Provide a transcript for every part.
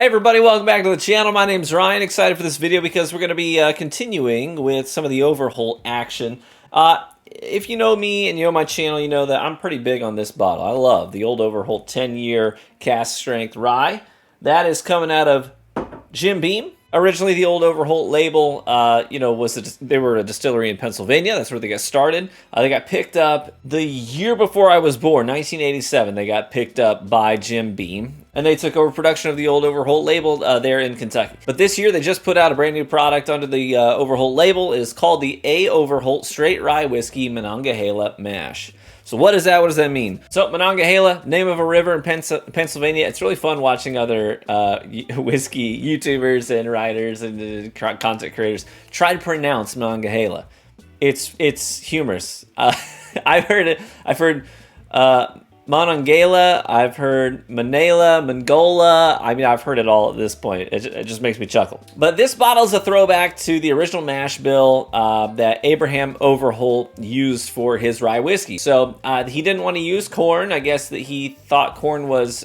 Hey everybody, welcome back to the channel. My name's Ryan. Excited for this video because we're going to be continuing with some of the Overholt action. If you know me and you know my channel, you know that I'm pretty big on this bottle. I love the old Overholt 10-year cask strength rye. That is coming out of Jim Beam. Originally, the old Overholt label, they were a distillery in Pennsylvania. That's where they got started. They got picked up the year before I was born, 1987. They got picked up by Jim Beam, and they took over production of the old Overholt label there in Kentucky. But this year, they just put out a brand new product under the Overholt label. It is called the A. Overholt Straight Rye Whiskey Monongahela Mash. So what is that? What does that mean? So Monongahela, name of a river in Pennsylvania. It's really fun watching other whiskey YouTubers and writers and content creators try to pronounce Monongahela. It's humorous. I've heard Monongahela. I've heard Manila, Mongola. I mean, I've heard it all at this point. It just makes me chuckle. But this bottle is a throwback to the original mash bill that Abraham Overholt used for his rye whiskey. So he didn't want to use corn. I guess that he thought corn was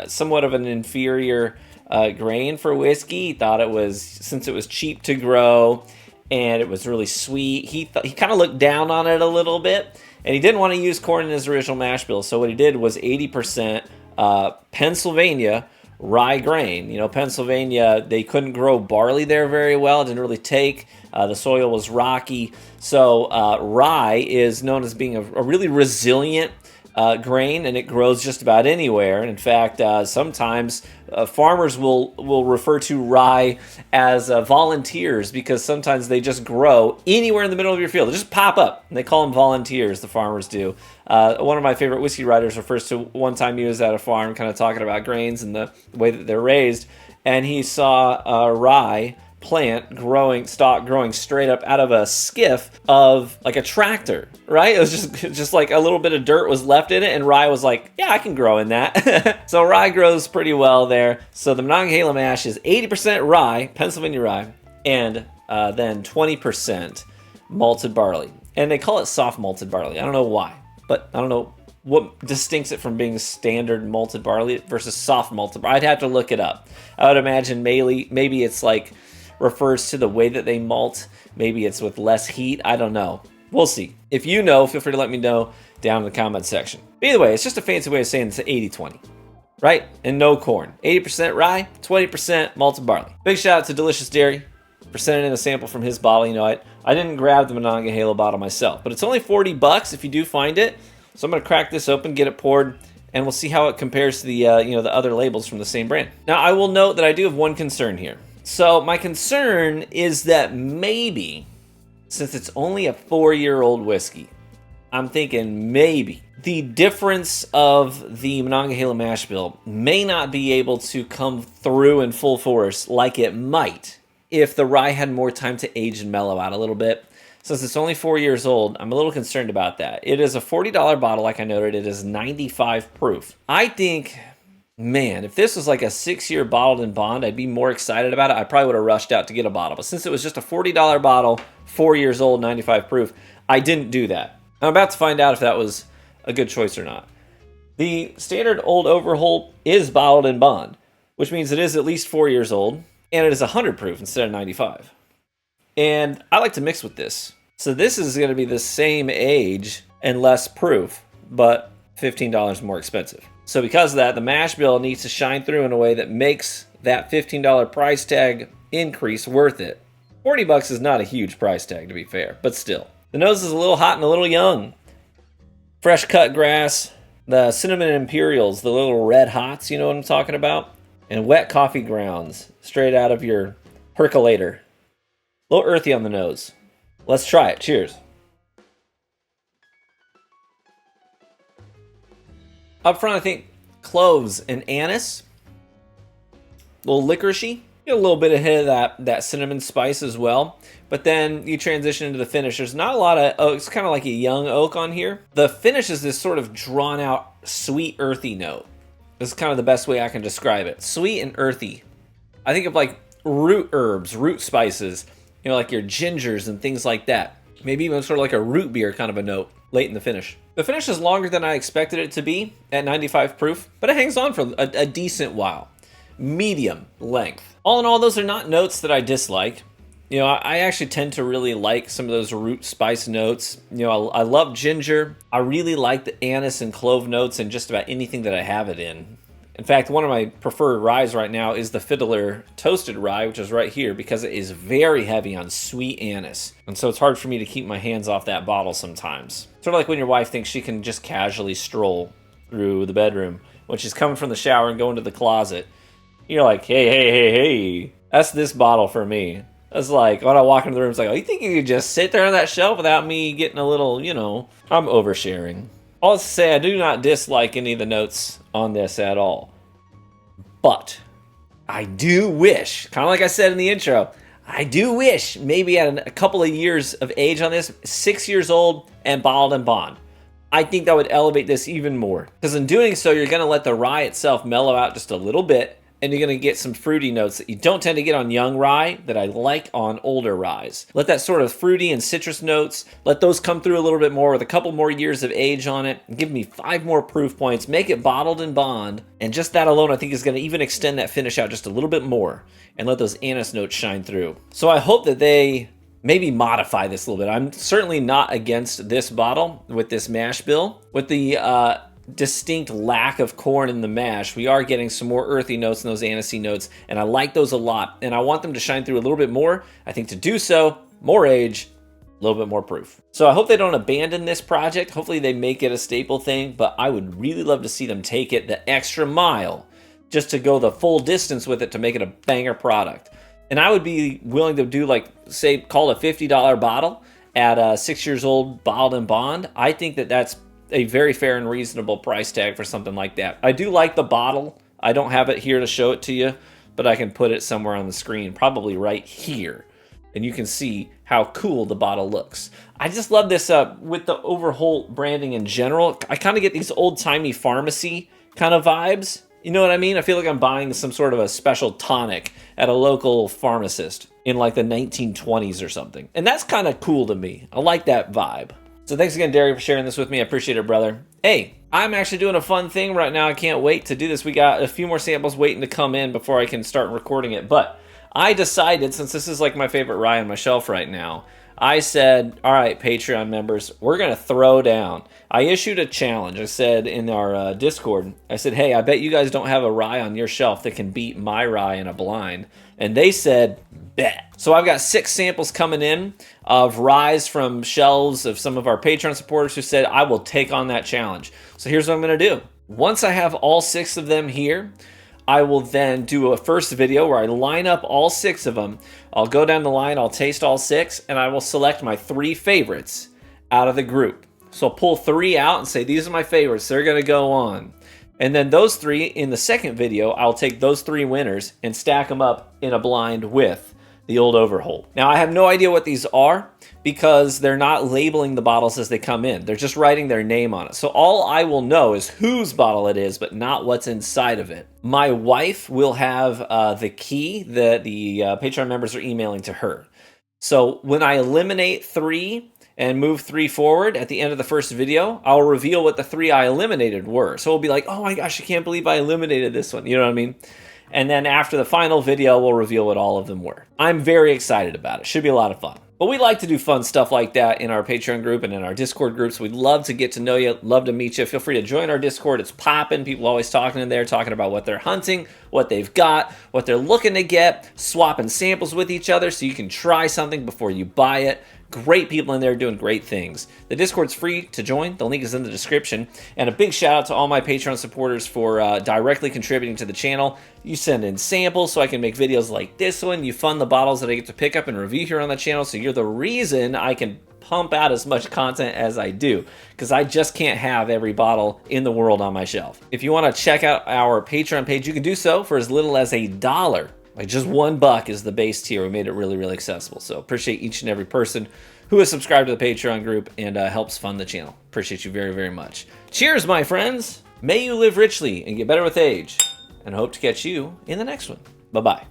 somewhat of an inferior grain for whiskey. He thought it was, since it was cheap to grow and it was really sweet, he kind of looked down on it a little bit. And he didn't want to use corn in his original mash bill, so what he did was 80% Pennsylvania rye grain. You know, Pennsylvania, they couldn't grow barley there very well. It didn't really take. The soil was rocky. So rye is known as being a really resilient grain, and it grows just about anywhere. And in fact, sometimes farmers will refer to rye as volunteers, because sometimes they just grow anywhere in the middle of your field. They just pop up, and they call them volunteers, the farmers do. One of my favorite whiskey writers refers to one time he was at a farm kind of talking about grains and the way that they're raised, and he saw a rye plant growing straight up out of a skiff of like a tractor, right? It was just like a little bit of dirt was left in it, and rye was like, yeah, I can grow in that. So rye grows pretty well there. So the Monongahela mash is 80% rye, Pennsylvania rye, and then 20% malted barley. And they call it soft malted barley. I don't know why, but I don't know what distincts it from being standard malted barley versus soft malted barley. I'd have to look it up. I would imagine maybe it's like refers to the way that they malt. Maybe it's with less heat. I don't know. We'll see. If you know, feel free to let me know down in the comment section. But either way, it's just a fancy way of saying it's 80-20, right? And no corn. 80% rye, 20% malted barley. Big shout out to Delicious Dairy for sending in a sample from his bottle. You know, I didn't grab the Monongahela bottle myself, but it's only $40 if you do find it. So I'm going to crack this open, get it poured, and we'll see how it compares to the the other labels from the same brand. Now, I will note that I do have one concern here. So my concern is that maybe, since it's only a 4-year-old whiskey, I'm thinking maybe the difference of the Monongahela mash bill may not be able to come through in full force like it might if the rye had more time to age and mellow out a little bit. Since it's only 4 years old, I'm a little concerned about that. It is a $40 bottle, like I noted. It is 95 proof. I think, man, if this was like a 6-year bottled in bond, I'd be more excited about it. I probably would have rushed out to get a bottle. But since it was just a $40 bottle, 4 years old, 95 proof, I didn't do that. I'm about to find out if that was a good choice or not. The standard old Overholt is bottled in bond, which means it is at least 4 years old, and it is 100 proof instead of 95. And I like to mix with this. So this is going to be the same age and less proof, but $15 more expensive. So because of that, the mash bill needs to shine through in a way that makes that $15 price tag increase worth it. $40 is not a huge price tag, to be fair, but still. The nose is a little hot and a little young. Fresh cut grass, the cinnamon imperials, the little red hots, you know what I'm talking about? And wet coffee grounds, straight out of your percolator. A little earthy on the nose. Let's try it. Cheers. Up front, I think cloves and anise. A little licoricey. Get a little bit ahead of that cinnamon spice as well. But then you transition into the finish. There's not a lot of oak. It's kind of like a young oak on here. The finish is this sort of drawn out, sweet, earthy note. This is kind of the best way I can describe it. Sweet and earthy. I think of like root herbs, root spices, you know, like your gingers and things like that. Maybe even sort of like a root beer kind of a note late in the finish. The finish is longer than I expected it to be at 95 proof, but it hangs on for a decent while. medium length. All in all, those are not notes that I dislike. You know, I actually tend to really like some of those root spice notes. You know, I love ginger. I really like the anise and clove notes in just about anything that I have it in. In fact, one of my preferred ryes right now is the Fiddler Toasted Rye, which is right here, because it is very heavy on sweet anise. And so it's hard for me to keep my hands off that bottle sometimes. Sort of like when your wife thinks she can just casually stroll through the bedroom when she's coming from the shower and going to the closet. You're like, hey. That's this bottle for me. It's like, when I walk into the room, it's like, oh, you think you could just sit there on that shelf without me getting a little, you know, I'm oversharing. All to say, I do not dislike any of the notes on this at all. But I do wish, kind of like I said in the intro, I do wish maybe at a couple of years of age on this, 6 years old and bottled in bond. I think that would elevate this even more. Because in doing so, you're going to let the rye itself mellow out just a little bit, and you're going to get some fruity notes that you don't tend to get on young rye that I like on older ryes. Let that sort of fruity and citrus notes, let those come through a little bit more with a couple more years of age on it. Give me 5 more proof points, make it bottled in bond, and just that alone I think is going to even extend that finish out just a little bit more and let those anise notes shine through. So I hope that they maybe modify this a little bit. I'm certainly not against this bottle with this mash bill. With the distinct lack of corn in the mash, we are getting some more earthy notes and those anisey notes, and I like those a lot, and I want them to shine through a little bit more. I think to do so, more age, a little bit more proof. So I hope they don't abandon this project. Hopefully they make it a staple thing, but I would really love to see them take it the extra mile just to go the full distance with it to make it a banger product. And I would be willing to do, like, say, call it a $50 bottle at 6 years old, bottled in bond. I think that that's a very fair and reasonable price tag for something like that. I do like the bottle. I don't have it here to show it to you, but I can put it somewhere on the screen, probably right here, and you can see how cool the bottle looks. I just love this with the Overholt branding in general. I kind of get these old-timey pharmacy kind of vibes. You know what I mean? I feel like I'm buying some sort of a special tonic at a local pharmacist in like the 1920s or something. And that's kind of cool to me. I like that vibe. So thanks again, Derry, for sharing this with me. I appreciate it, brother. Hey, I'm actually doing a fun thing right now. I can't wait to do this. We got a few more samples waiting to come in before I can start recording it. But I decided, since this is like my favorite rye on my shelf right now, I said, all right, Patreon members, we're going to throw down. I issued a challenge. I said in our Discord, I said, hey, I bet you guys don't have a rye on your shelf that can beat my rye in a blind. And they said, bet. So I've got 6 samples coming in of ryes from shelves of some of our Patreon supporters who said, I will take on that challenge. So here's what I'm going to do. Once I have all 6 of them here, I will then do a first video where I line up all 6 of them. I'll go down the line, I'll taste all 6, and I will select my 3 favorites out of the group. So I'll pull 3 out and say, these are my favorites, they're going to go on. And then those 3, in the second video, I'll take those 3 winners and stack them up in a blind with the old Overholt. Now, I have no idea what these are because they're not labeling the bottles as they come in. They're just writing their name on it. So all I will know is whose bottle it is, but not what's inside of it. My wife will have the key that the Patreon members are emailing to her. So when I eliminate 3 and move 3 forward at the end of the first video, I'll reveal what the 3 I eliminated were. So it'll be like, oh my gosh, I can't believe I eliminated this one. You know what I mean? And then after the final video, we'll reveal what all of them were. I'm very excited about it. Should be a lot of fun. But we like to do fun stuff like that in our Patreon group and in our Discord groups. We'd love to get to know you, love to meet you. Feel free to join our Discord. It's popping. People always talking in there, talking about what they're hunting, what they've got, what they're looking to get, swapping samples with each other so you can try something before you buy it. Great people in there doing great things. The Discord's free to join. The link is in the description. And a big shout out to all my Patreon supporters for directly contributing to the channel. You send in samples so I can make videos like this one. You fund the bottles that I get to pick up and review here on the channel. So you're the reason I can pump out as much content as I do, because I just can't have every bottle in the world on my shelf. If you want to check out our Patreon page, you can do so for as little as $1. Like just $1 is the base tier. We made it really, really accessible. So appreciate each and every person who has subscribed to the Patreon group and helps fund the channel. Appreciate you very, very much. Cheers, my friends. May you live richly and get better with age. And hope to catch you in the next one. Bye-bye.